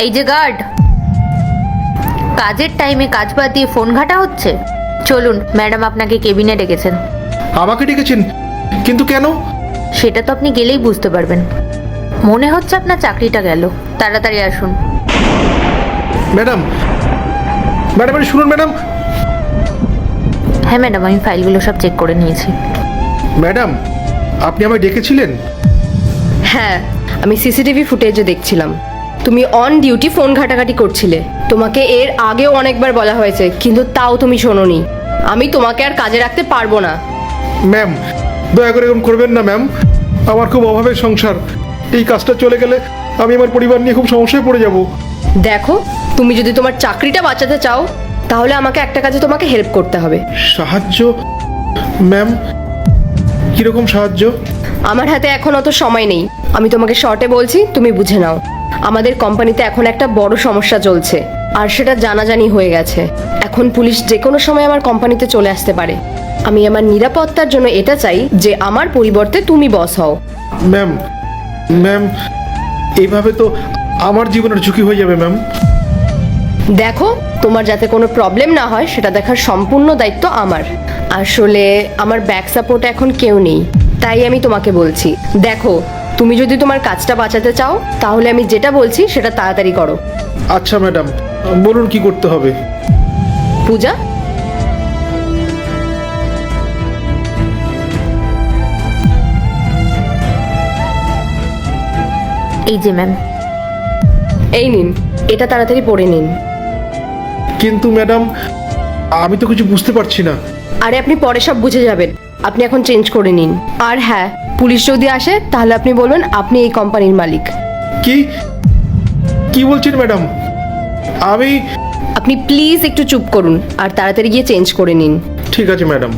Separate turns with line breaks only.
এই যে গার্ড, কাজের টাইমে কাজ বাদ দিয়ে ফোন ঘাটা হচ্ছে। চলুন, ম্যাডাম আপনাকে কেবিনে ডেকেছেন।
আমাকে ডেকেছেন? কিন্তু কেন?
সেটা তো আপনি গেলেই বুঝতে পারবেন। মনে হচ্ছে আপনার চাকরিটা গেল। তাড়াতাড়ি আসুন।
ম্যাডাম, ম্যাডাম আরে শুনুন ম্যাডাম।
হ্যাঁ ম্যাডাম, আমি ফাইলগুলো সব চেক করে নিয়েছি।
ম্যাডাম, আপনি আমায় ডেকেছিলেন?
হ্যাঁ, আমি সিসিটিভি ফুটেজে দেখছিলাম তুমি অন ডিউটি ফোন ঘাটাঘাটি করছিলে। তোমাকে এর আগেও অনেকবার বলা হয়েছে, কিন্তু তাও তুমি শোনোনি। আমি তোমাকে আর কাজে রাখতে পারবো না।
ম্যাম, দয়া করে এরকম করবেন না ম্যাম। আমার খুব অভাবের সংসার। এই কাজটা চলে গেলে আমি আমার পরিবার নিয়ে খুব সমস্যায় পড়ে যাব।
দেখো, তুমি যদি তোমার চাকরিটা বাঁচাতে চাও, তাহলে আমাকে একটা কাজে তোমাকে হেল্প করতে হবে।
সাহায্য? ম্যাম, কিরকম সাহায্য?
আমার হাতে এখন অত সময় নেই। আমি তোমাকে শর্টে বলছি, তুমি বুঝে নাও। আমাদের কোম্পানিতে এখন একটা বড় সমস্যা চলছে, আর সেটা জানাজানি হয়ে গেছে। এখন পুলিশ যে কোনো সময় আমার কোম্পানিতে চলে আসতে পারে। আমি আমার নিরাপত্তার জন্য এটা চাই যে আমার পরিবর্তে তুমি বস হও।
ম্যাম, ম্যাম, এইভাবে তো আমার জীবনের ঝুঁকি হয়ে যাবে ম্যাম।
দেখো, তোমার যাতে কোনো প্রবলেম না হয় সেটা দেখার সম্পূর্ণ দায়িত্ব আমার। আসলে আমার ব্যাক সাপোর্টে এখন কেউ নেই, তাই আমি তোমাকে বলছি। দেখো, তুমি যদি তোমার কাজটা বাঁচাতে চাও, তাহলে আমি যেটা বলছি সেটা তাড়াতাড়ি করো।
আচ্ছা ম্যাডাম, বলুন কি করতে হবে।
পূজা,
এই যে ম্যাম।
এই নিন, এটা তাড়াতাড়ি পড়ে নিন।
কিন্তু ম্যাডাম, আমি তো কিছু বুঝতে পারছি না।
আরে আপনি পরে সব বুঝে যাবেন, আপনি এখন চেঞ্জ করে নিন। আর হ্যাঁ, পুলিশ যদি আসে তাহলে আপনি বলবেন আপনি এই কোম্পানির মালিক।
কি কি বলছেন ম্যাডাম?
আপনি প্লিজ একটু চুপ করুন আর তাড়াতাড়ি গিয়ে চেঞ্জ করে নিন।
ঠিক আছে ম্যাডাম।